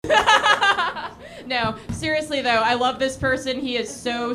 No, seriously though, I love this person. He is so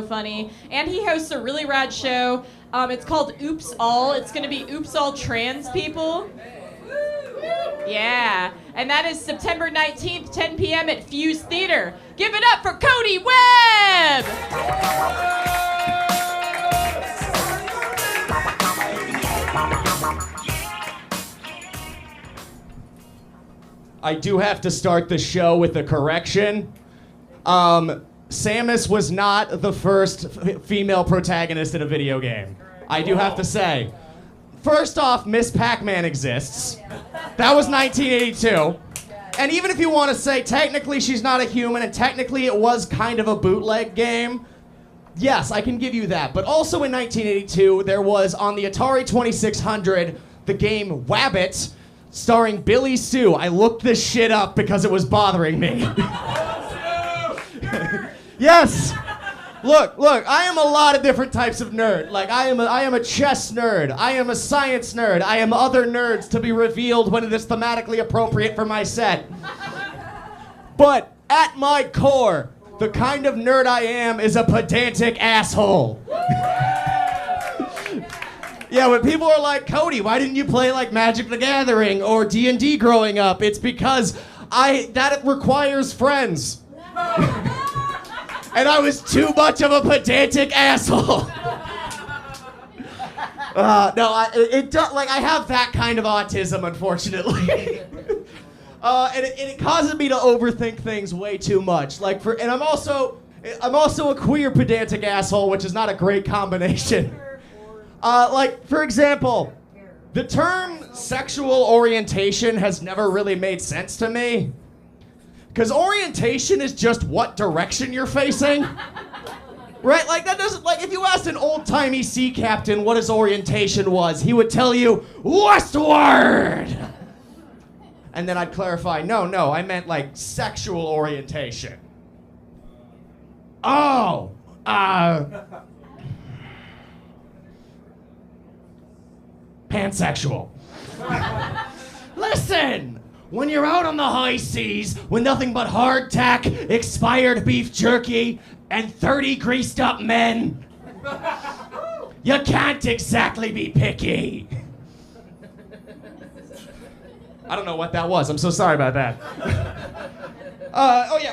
funny. And he hosts a really rad show. It's called Oops All. It's going to be Oops All Trans People. Yeah. And that is September 19th, 10 p.m. at Fuse Theater. Give it up for Cody Webb! I do have to start the show with a correction. Samus was not the first female protagonist in a video game. I do have to say. First off, Miss Pac-Man exists. That was 1982. And even if you want to say technically she's not a human and technically it was kind of a bootleg game, yes, I can give you that. But also in 1982, there was on the Atari 2600 the game Wabbit, starring Billy Sue. I looked this shit up because it was bothering me. Yes. Look, I am a lot of different types of nerd. Like, I am a chess nerd. I am a science nerd. I am other nerds to be revealed when it is thematically appropriate for my set. But at my core, the kind of nerd I am is a pedantic asshole. Yeah, when people are like, Cody, why didn't you play like Magic the Gathering or D&D growing up? It's because that requires friends. And I was too much of a pedantic asshole. I have that kind of autism, unfortunately. And it causes me to overthink things way too much. And I'm also a queer pedantic asshole, which is not a great combination. For example, the term sexual orientation has never really made sense to me. Because orientation is just what direction you're facing. Right? Like, that doesn't, like, if you asked an old-timey sea captain what his orientation was, he would tell you, westward! And then I'd clarify, no, I meant, like, sexual orientation. Oh, pansexual. Listen! When you're out on the high seas with nothing but hardtack, expired beef jerky, and 30 greased up men, you can't exactly be picky. I don't know what that was. I'm so sorry about that.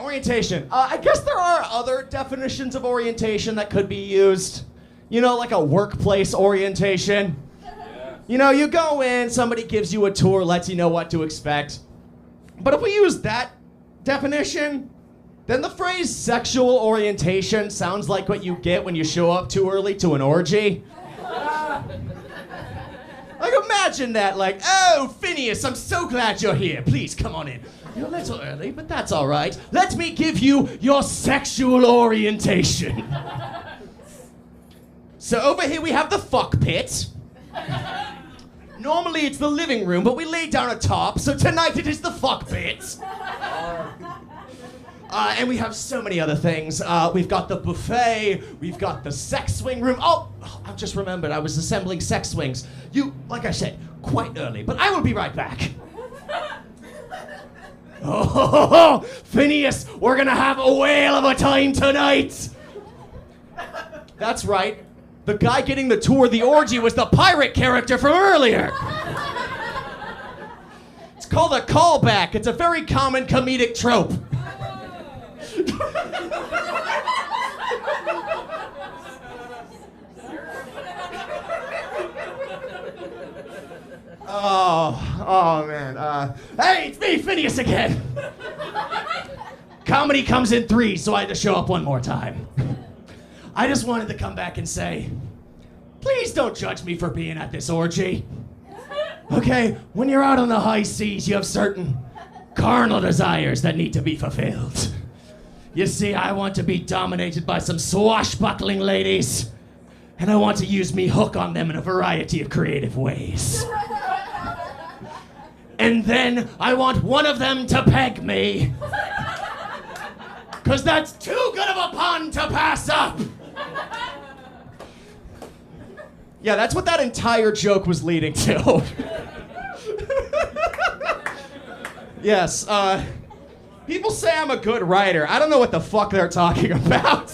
Orientation. I guess there are other definitions of orientation that could be used. You know, like a workplace orientation. You know, you go in, somebody gives you a tour, lets you know what to expect. But if we use that definition, then the phrase sexual orientation sounds like what you get when you show up too early to an orgy. Like, imagine that, like, oh, Phineas, I'm so glad you're here. Please, come on in. You're a little early, but that's all right. Let me give you your sexual orientation. So over here we have the fuck pit. Normally it's the living room, but we laid down a top, so tonight it is the fuck pit. And we have so many other things. We've got the buffet, we've got the sex swing room. Oh, I just remembered I was assembling sex swings. Like I said, quite early, but I will be right back. Oh, Phineas, we're gonna have a whale of a time tonight. That's right. The guy getting the tour of the orgy was the pirate character from earlier. It's called a callback. It's a very common comedic trope. Oh man. Hey, it's me, Phineas again. Comedy comes in threes, so I had to show up one more time. I just wanted to come back and say, please don't judge me for being at this orgy. Okay, when you're out on the high seas, you have certain carnal desires that need to be fulfilled. You see, I want to be dominated by some swashbuckling ladies, and I want to use me hook on them in a variety of creative ways. And then I want one of them to peg me. 'Cause that's too good of a pun to pass up. Yeah, that's what that entire joke was leading to. Yes, People say I'm a good writer. I don't know what the fuck they're talking about.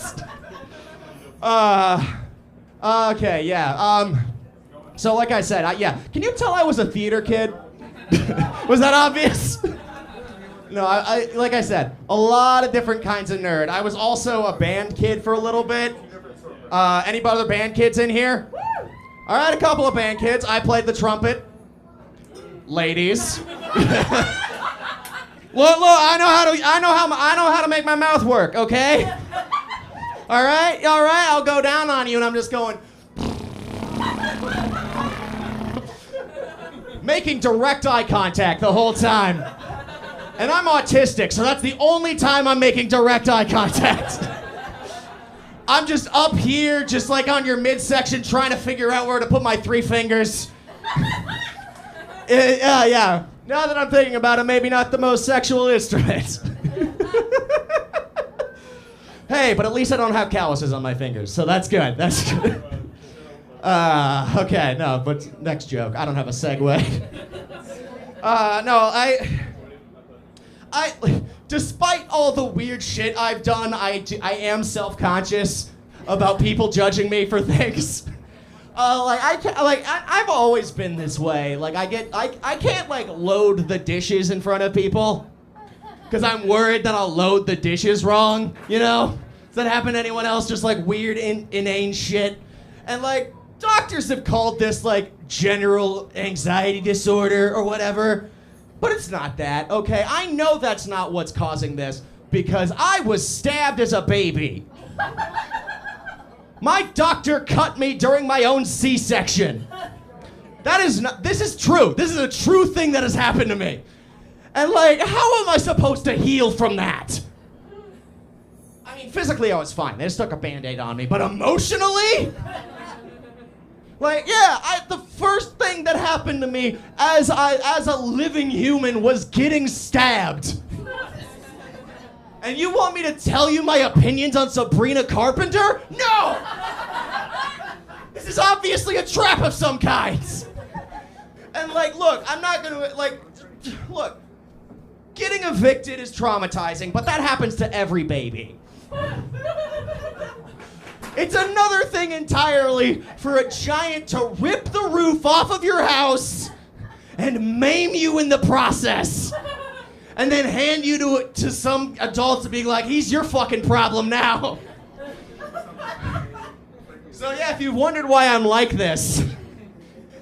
Okay, yeah. So like I said, yeah. Can you tell I was a theater kid? Was that obvious? No, I like I said, a lot of different kinds of nerd. I was also a band kid for a little bit. Any other band kids in here? All right, a couple of band kids. I played the trumpet. Ladies. Look, I know how to make my mouth work, okay? All right, I'll go down on you and I'm just going making direct eye contact the whole time. And I'm autistic, so that's the only time I'm making direct eye contact. I'm just up here, just like on your midsection, trying to figure out where to put my 3 fingers. Yeah. Now that I'm thinking about it, maybe not the most sexual instrument. Hey, but at least I don't have calluses on my fingers, so that's good. That's good. Okay, no, but next joke. I don't have a segue. I, despite all the weird shit I've done, I am self-conscious about people judging me for things. I've always been this way. Like, I can't, like, load the dishes in front of people because I'm worried that I'll load the dishes wrong, you know? Does that happen to anyone else? Just, like, weird, inane shit. And, like, doctors have called this, like, general anxiety disorder or whatever. But it's not that, okay? I know that's not what's causing this because I was stabbed as a baby. My doctor cut me during my own C-section. This is true. This is a true thing that has happened to me. And like, how am I supposed to heal from that? I mean, physically I was fine. They just stuck a Band-Aid on me, but emotionally? Like, yeah, the first thing that happened to me as a living human was getting stabbed. And you want me to tell you my opinions on Sabrina Carpenter? No! This is obviously a trap of some kind. And like, look, I'm not gonna, like, look, getting evicted is traumatizing, but that happens to every baby. It's another thing entirely for a giant to rip the roof off of your house and maim you in the process. And then hand you to some adult to be like, he's your fucking problem now. So yeah, if you wondered why I'm like this,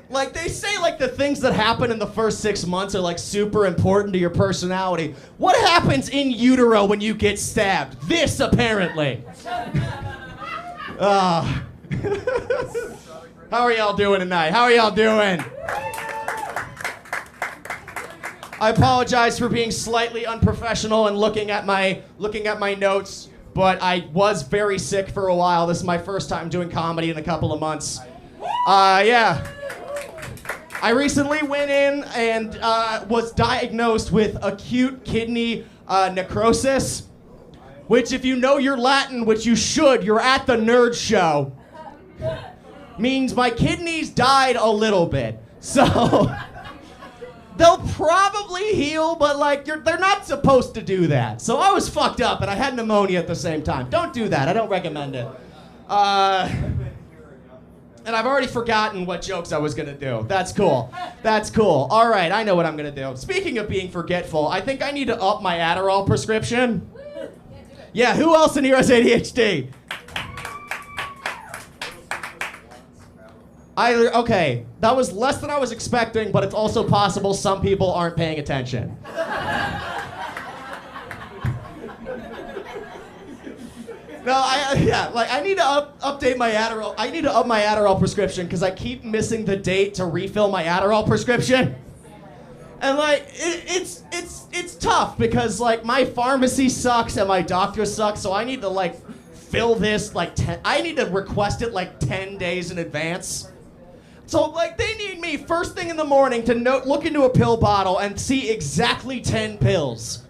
like they say like the things that happen in the first 6 months are like super important to your personality. What happens in utero when you get stabbed? This, apparently. How are y'all doing tonight? How are y'all doing? I apologize for being slightly unprofessional and looking at my notes, but I was very sick for a while. This is my first time doing comedy in a couple of months. Yeah. I recently went in and was diagnosed with acute kidney necrosis, which if you know your Latin, which you should, you're at the nerd show, means my kidneys died a little bit. So they'll probably heal, but like they're not supposed to do that. So I was fucked up and I had pneumonia at the same time. Don't do that. I don't recommend it. And I've already forgotten what jokes I was gonna do. That's cool. That's cool. All right, I know what I'm gonna do. Speaking of being forgetful, I think I need to up my Adderall prescription. Yeah, who else in here has ADHD? Okay, that was less than I was expecting, but it's also possible some people aren't paying attention. No, I need to update my Adderall. I need to up my Adderall prescription because I keep missing the date to refill my Adderall prescription. And like, it's tough because like my pharmacy sucks and my doctor sucks, so I need to like fill this like I need to request it like 10 days in advance. So like they need me first thing in the morning to look into a pill bottle and see exactly 10 pills.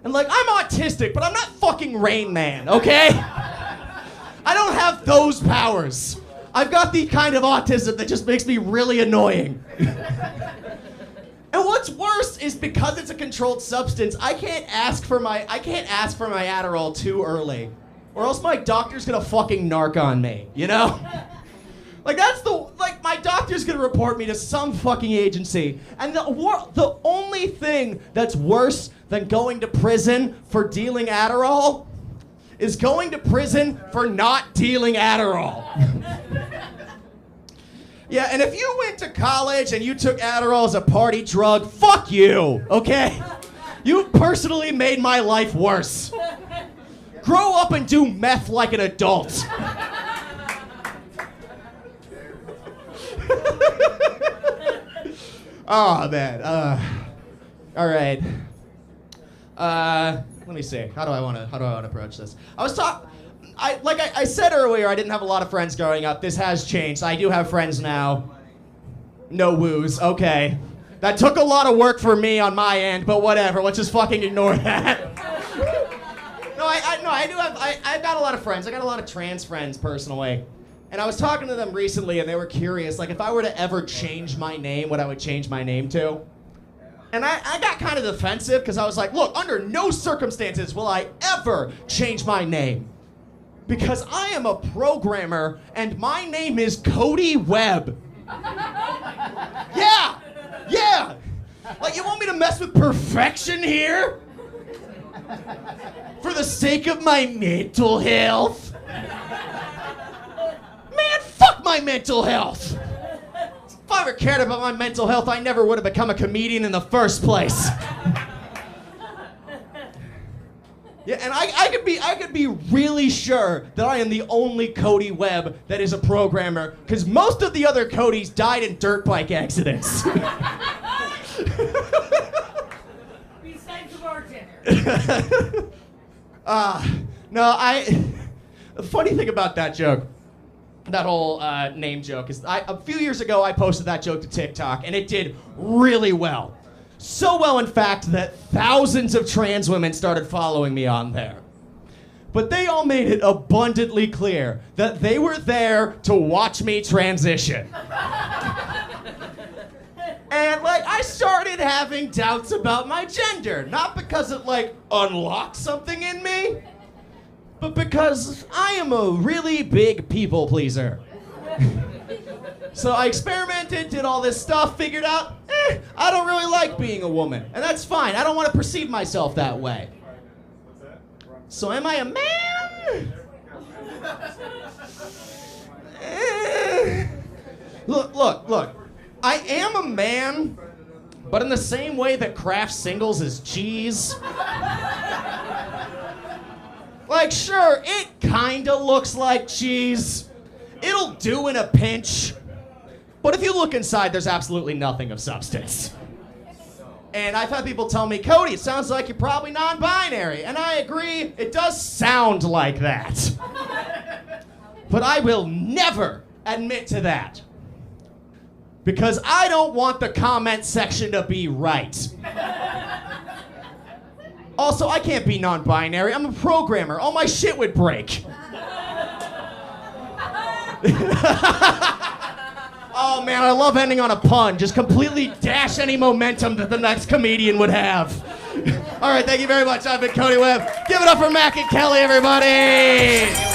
And like, I'm autistic, but I'm not fucking Rain Man, okay? I don't have those powers. I've got the kind of autism that just makes me really annoying. And what's worse is because it's a controlled substance, I can't ask for my Adderall too early, or else my doctor's gonna fucking narc on me, you know? Like my doctor's gonna report me to some fucking agency, and the only thing that's worse than going to prison for dealing Adderall is going to prison for not dealing Adderall. Yeah, and if you went to college and you took Adderall as a party drug, fuck you, okay? You personally made my life worse. Grow up and do meth like an adult. Oh, man. All right. Let me see. How do I want to approach this? I said earlier, I didn't have a lot of friends growing up. This has changed. I do have friends now. No woos. Okay. That took a lot of work for me on my end, but whatever. Let's just fucking ignore that. I've got a lot of friends. I got a lot of trans friends personally. And I was talking to them recently, and they were curious, like, if I were to ever change my name, what I would change my name to. And I got kind of defensive, because I was like, look, under no circumstances will I ever change my name. Because I am a programmer, and my name is Cody Webb. Yeah! Like, you want me to mess with perfection here? For the sake of my mental health? Man, fuck my mental health! If I ever cared about my mental health, I never would have become a comedian in the first place. Yeah, and I could be really sure that I am the only Cody Webb that is a programmer, because most of the other Codys died in dirt bike accidents. Besides the bartender. The funny thing about that joke, that whole name joke, is a few years ago I posted that joke to TikTok, and it did really well. So well, in fact, that thousands of trans women started following me on there. But they all made it abundantly clear that they were there to watch me transition. And, like, I started having doubts about my gender. Not because it, like, unlocked something in me, but because I am a really big people pleaser. So I experimented, did all this stuff, figured out, I don't really like being a woman. And that's fine. I don't want to perceive myself that way. So am I a man? Look. I am a man, but in the same way that Kraft Singles is cheese. Like, sure, it kinda looks like cheese. It'll do in a pinch. But if you look inside, there's absolutely nothing of substance. And I've had people tell me, Cody, it sounds like you're probably non-binary. And I agree, it does sound like that. But I will never admit to that. Because I don't want the comment section to be right. Also, I can't be non-binary. I'm a programmer. All my shit would break. Oh man, I love ending on a pun. Just completely dash any momentum that the next comedian would have. All right, thank you very much. I've been Cody Webb. Give it up for Mac and Kelly, everybody.